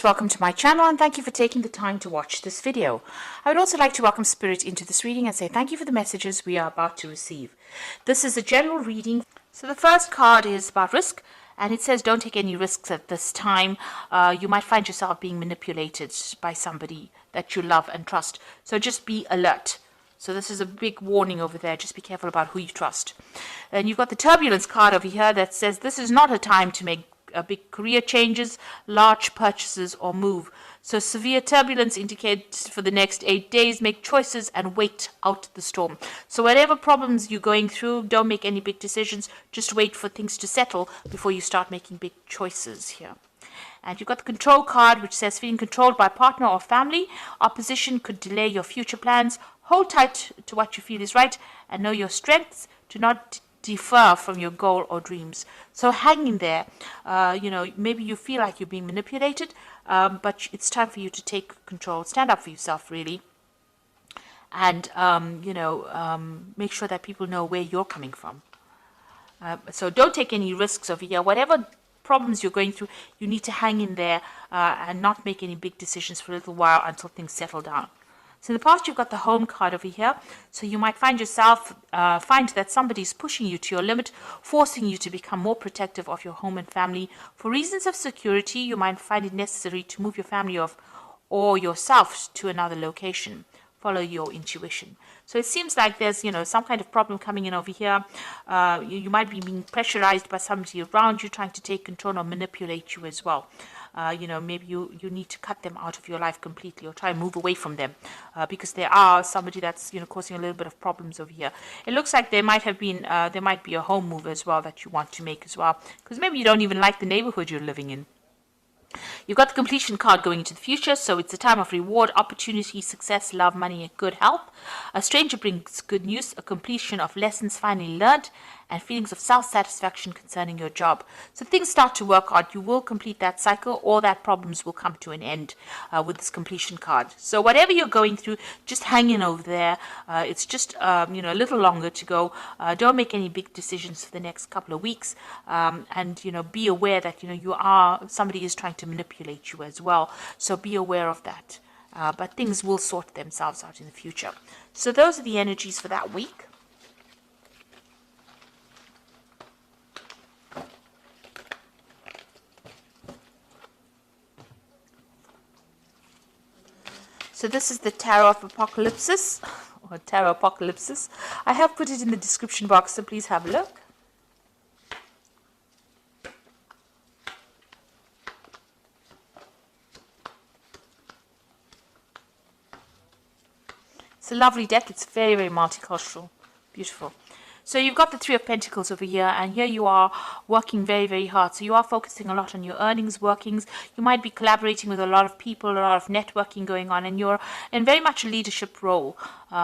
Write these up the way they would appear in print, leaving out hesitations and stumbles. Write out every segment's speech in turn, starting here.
Welcome to my channel and thank you for taking the time to watch this video. I would also like to welcome Spirit into this reading and say thank you for the messages we are about to receive. This is a general reading. So the first card is about risk, and it says don't take any risks at this time. You might find yourself being manipulated by somebody that you love and trust. So just be alert. So this is a big warning over there. Just be careful about who you trust. And you've got the turbulence card over here that says this is not a time to make big career changes, large purchases, or move. So severe turbulence indicates for the next 8 days, make choices and wait out the storm. So whatever problems you're going through, don't make any big decisions. Just wait for things to settle before you start making big choices here. And you've got the control card, which says feeling controlled by partner or family. Opposition could delay your future plans. Hold tight to what you feel is right and know your strengths. Do not defer from your goal or dreams. So hang in there. Maybe you feel like you're being manipulated, but it's time for you to take control. Stand up for yourself, really. And, make sure that people know where you're coming from. So don't take any risks over here. Whatever problems you're going through, you need to hang in there and not make any big decisions for a little while until things settle down. So in the past, you've got the home card over here. So you might find yourself, find that somebody's pushing you to your limit, forcing you to become more protective of your home and family. For reasons of security, you might find it necessary to move your family or yourself to another location. Follow your intuition. So it seems like there's, some kind of problem coming in over here. You might be being pressurized by somebody around you trying to take control or manipulate you as well. Maybe you need to cut them out of your life completely or try and move away from them because there are somebody that's, causing a little bit of problems over here. It looks like there might be a home move as well that you want to make as well, because maybe you don't even like the neighborhood you're living in. You've got the completion card going into the future, so it's a time of reward, opportunity, success, love, money, and good health. A stranger brings good news, a completion of lessons finally learned, and feelings of self-satisfaction concerning your job. So things start to work out. You will complete that cycle. All that problems will come to an end with this completion card. So whatever you're going through, just hang in over there. It's just, a little longer to go. Don't make any big decisions for the next couple of weeks. And be aware that, somebody is trying to manipulate you as well. So be aware of that. But things will sort themselves out in the future. So those are the energies for that week. So this is the Tarot of Apocalypsis, or Tarot Apocalypsis. I have put it in the description box, so please have a look. It's a lovely deck. It's very, very multicultural. Beautiful. So you've got the Three of Pentacles over here, and here you are working very, very hard. So you are focusing a lot on your earnings, workings. You might be collaborating with a lot of people, a lot of networking going on, and you're in very much a leadership role.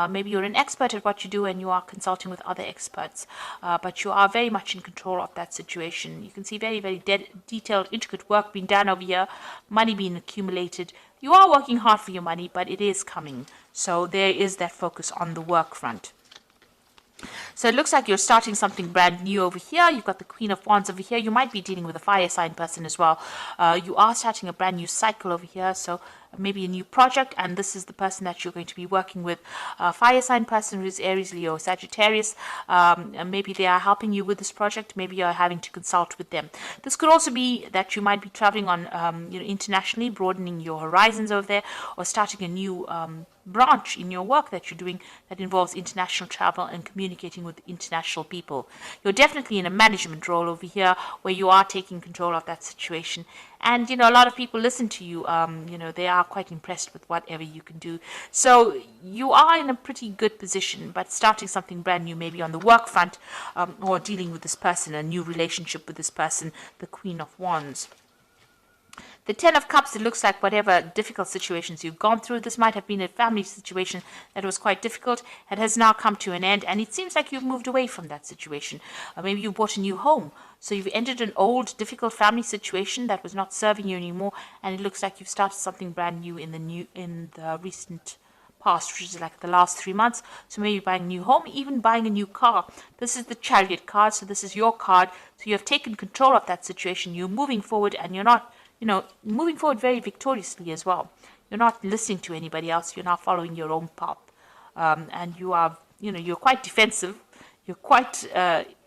Maybe you're an expert at what you do and you are consulting with other experts, but you are very much in control of that situation. You can see very, very detailed, intricate work being done over here, money being accumulated. You are working hard for your money, but it is coming. So there is that focus on the work front. So it looks like you're starting something brand new over here. You've got the Queen of Wands over here. You might be dealing with a fire sign person as well. You are starting a brand new cycle over here. So maybe a new project, and this is the person that you're going to be working with. Fire sign person who is Aries, Leo, Sagittarius. And maybe they are helping you with this project. Maybe you're having to consult with them. This could also be that you might be traveling on, internationally, broadening your horizons over there, or starting a new branch in your work that you're doing that involves international travel and communicating with international people. You're definitely in a management role over here where you are taking control of that situation. And, a lot of people listen to you. They are quite impressed with whatever you can do. So you are in a pretty good position, but starting something brand new, maybe on the work front, or dealing with this person, a new relationship with this person, the Queen of Wands. The Ten of Cups, it looks like whatever difficult situations you've gone through, this might have been a family situation that was quite difficult. It has now come to an end, and it seems like you've moved away from that situation. Maybe you bought a new home. So you've ended an old, difficult family situation that was not serving you anymore, and it looks like you've started something brand new in the recent past, which is like the last 3 months. So maybe buying a new home, even buying a new car. This is the Chariot card, so this is your card. So you have taken control of that situation. You're moving forward, and you're not moving forward very victoriously as well. You're not listening to anybody else. You're not following your own path. And you are, you're quite defensive. You're quite,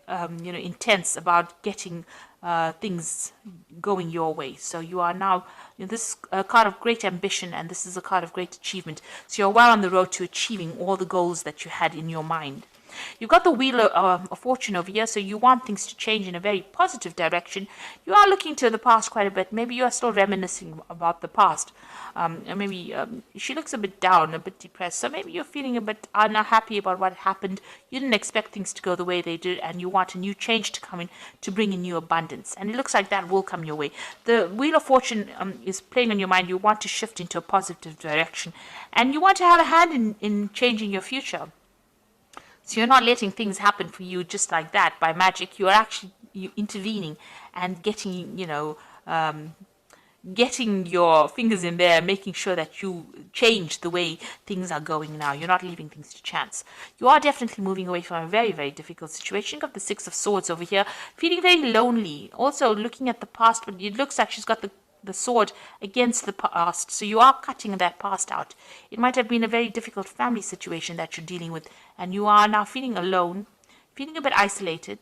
intense about getting things going your way. So you are now, this is a card of great ambition, and this is a card of great achievement. So you're well on the road to achieving all the goals that you had in your mind. You've got the Wheel of Fortune over here, so you want things to change in a very positive direction. You are looking to the past quite a bit. Maybe you are still reminiscing about the past. Maybe she looks a bit down, a bit depressed. So maybe you're feeling a bit unhappy about what happened. You didn't expect things to go the way they did, and you want a new change to come in to bring in new abundance. And it looks like that will come your way. The Wheel of Fortune is playing on your mind. You want to shift into a positive direction, and you want to have a hand in changing your future. So you're not letting things happen for you just like that by magic. You're actually intervening and getting, getting your fingers in there, making sure that you change the way things are going now. You're not leaving things to chance. You are definitely moving away from a very, very difficult situation. You've got the Six of Swords over here, feeling very lonely. Also looking at the past, but it looks like she's got the sword against the past, so you are cutting that past out. It might have been a very difficult family situation that you're dealing with, and you are now feeling alone, feeling a bit isolated,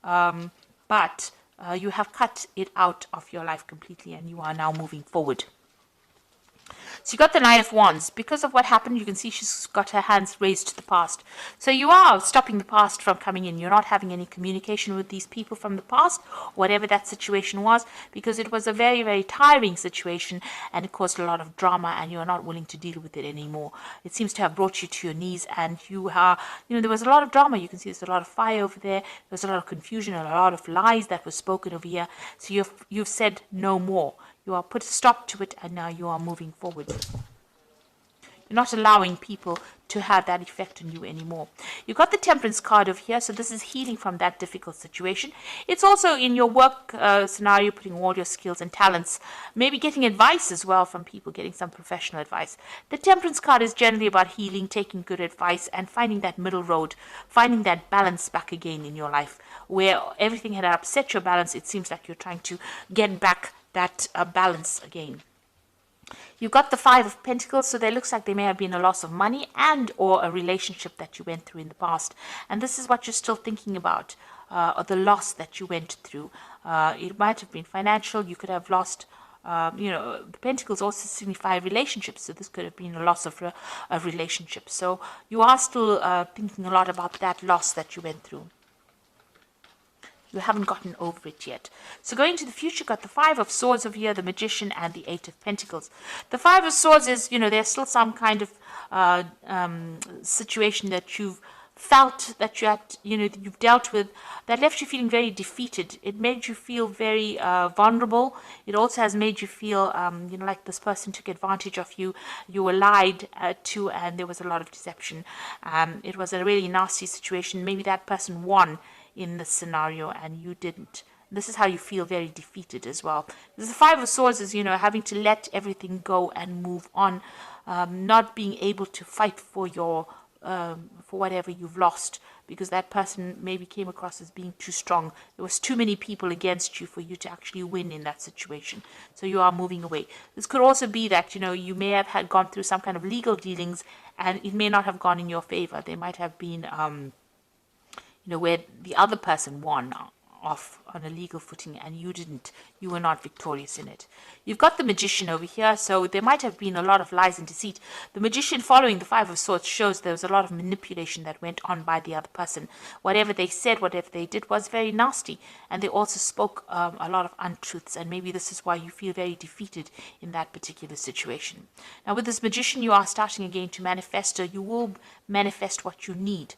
but you have cut it out of your life completely, and you are now moving forward. So you got the Nine of Wands. Because of what happened, you can see she's got her hands raised to the past. So you are stopping the past from coming in. You're not having any communication with these people from the past, whatever that situation was, because it was a very, very tiring situation, and it caused a lot of drama, and you're not willing to deal with it anymore. It seems to have brought you to your knees, and you are, there was a lot of drama. You can see there's a lot of fire over there. There's a lot of confusion and a lot of lies that were spoken over here. So you've said no more. You are put a stop to it, and now you are moving forward. You're not allowing people to have that effect on you anymore. You've got the Temperance card over here, so this is healing from that difficult situation. It's also in your work scenario, putting all your skills and talents, maybe getting advice as well from people, getting some professional advice. The Temperance card is generally about healing, taking good advice, and finding that middle road, finding that balance back again in your life. Where everything had upset your balance, it seems like you're trying to get back that balance again. You've got the Five of Pentacles, so there looks like there may have been a loss of money and or a relationship that you went through in the past. And this is what you're still thinking about, or the loss that you went through. It might have been financial. You could have lost, the Pentacles also signify relationships, so this could have been a loss of a relationship. So you are still thinking a lot about that loss that you went through. You haven't gotten over it yet. So going to the future, got the Five of Swords over here, the Magician, and the Eight of Pentacles. The Five of Swords is, there's still some kind of situation that you've felt that you had, you've dealt with, that left you feeling very defeated. It made you feel very vulnerable. It also has made you feel, like this person took advantage of you. You were lied to, and there was a lot of deception. It was a really nasty situation. Maybe that person won in this scenario and you didn't. This is how you feel very defeated as well. The Five of Swords is, having to let everything go and move on, not being able to fight for your for whatever you've lost, because that person maybe came across as being too strong. There was too many people against you for you to actually win in that situation. So you are moving away. This could also be that, you may have gone through some kind of legal dealings, and it may not have gone in your favor. There might have been where the other person won off on a legal footing and you didn't. You were not victorious in it. You've got the Magician over here, so there might have been a lot of lies and deceit. The Magician, following the Five of Swords, shows there was a lot of manipulation that went on by the other person. Whatever they said, whatever they did was very nasty, and they also spoke a lot of untruths, and maybe this is why you feel very defeated in that particular situation. Now with this Magician, you are starting again to manifest, or you will manifest what you need.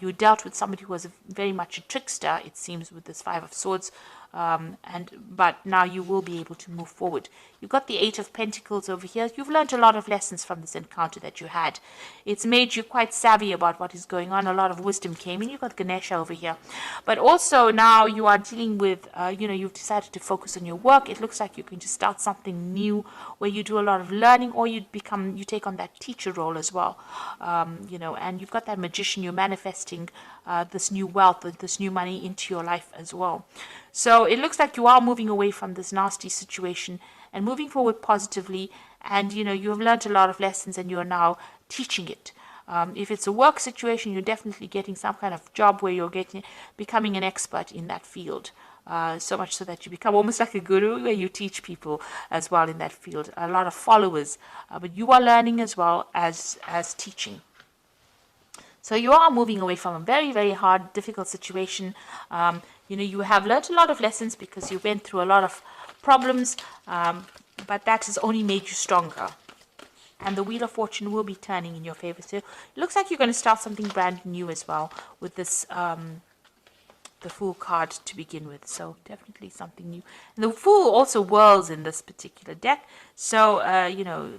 You dealt with somebody who was very much a trickster, it seems, with this Five of Swords, but now you will be able to move forward. You've got the Eight of Pentacles over here. You've learned a lot of lessons from this encounter that you had. It's made you quite savvy about what is going on. A lot of wisdom came in. You've got Ganesha over here. But also now you are dealing with, you've decided to focus on your work. It looks like you're going to start something new where you do a lot of learning, or you take on that teacher role as well. And you've got that magician. You're manifesting this new wealth, this new money into your life as well. So it looks like you are moving away from this nasty situation and moving forward positively. And, you have learned a lot of lessons and you are now teaching it. If it's a work situation, you're definitely getting some kind of job where you're becoming an expert in that field. So much so that you become almost like a guru, where you teach people as well in that field. A lot of followers, but you are learning as well as teaching. So you are moving away from a very, very hard, difficult situation. You have learned a lot of lessons because you went through a lot of problems, but that has only made you stronger. And the Wheel of Fortune will be turning in your favor. So it looks like you're going to start something brand new as well with this, the Fool card to begin with. So definitely something new. And the Fool also whirls in this particular deck. So,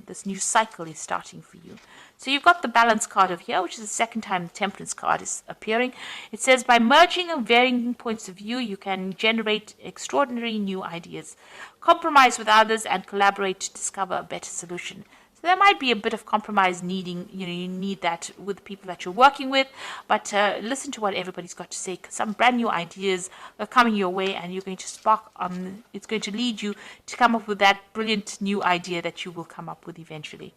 this new cycle is starting for you. So you've got the Balance card over here, which is the second time the Temperance card is appearing. It says, by merging and varying points of view, you can generate extraordinary new ideas. Compromise with others and collaborate to discover a better solution. So there might be a bit of compromise needing, you need that with the people that you're working with, but listen to what everybody's got to say, because some brand new ideas are coming your way and you're going to spark, it's going to lead you to come up with that brilliant new idea that you will come up with eventually.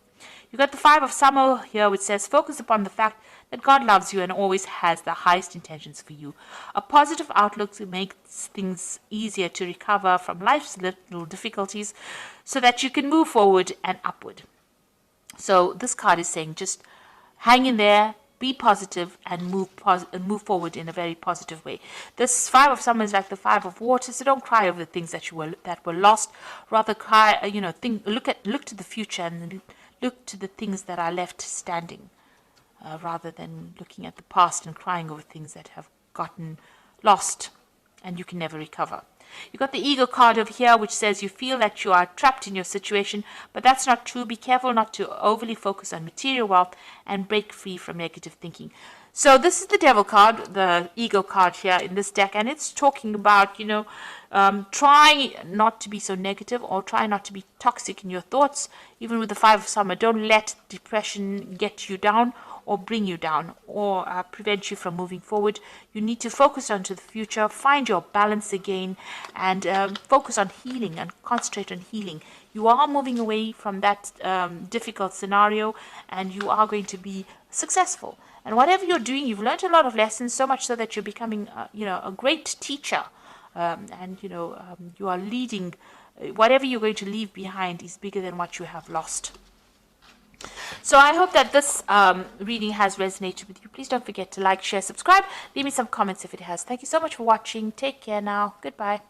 You've got the Five of Summer here, which says, focus upon the fact that God loves you and always has the highest intentions for you. A positive outlook makes things easier to recover from life's little difficulties so that you can move forward and upward. So this card is saying just hang in there, be positive, and move forward in a very positive way. This Five of Summer is like the Five of Water, so don't cry over the things that were lost. Rather cry, look to the future and look to the things that are left standing, rather than looking at the past and crying over things that have gotten lost and you can never recover. You've got the Eagle card over here, which says you feel that you are trapped in your situation, but that's not true. Be careful not to overly focus on material wealth and break free from negative thinking. So this is the Devil card, the Eagle card here in this deck, and it's talking about, try not to be so negative or try not to be toxic in your thoughts. Even with the Five of Summer, don't let depression get you down or bring you down or prevent you from moving forward. You need to focus onto the future, find your balance again, and focus on healing and concentrate on healing. You are moving away from that difficult scenario and you are going to be successful. And whatever you're doing, you've learned a lot of lessons, so much so that you're becoming a great teacher. You are leading. Whatever you're going to leave behind is bigger than what you have lost. So I hope that this reading has resonated with you. Please don't forget to like, share, subscribe. Leave me some comments if it has. Thank you so much for watching. Take care now. Goodbye.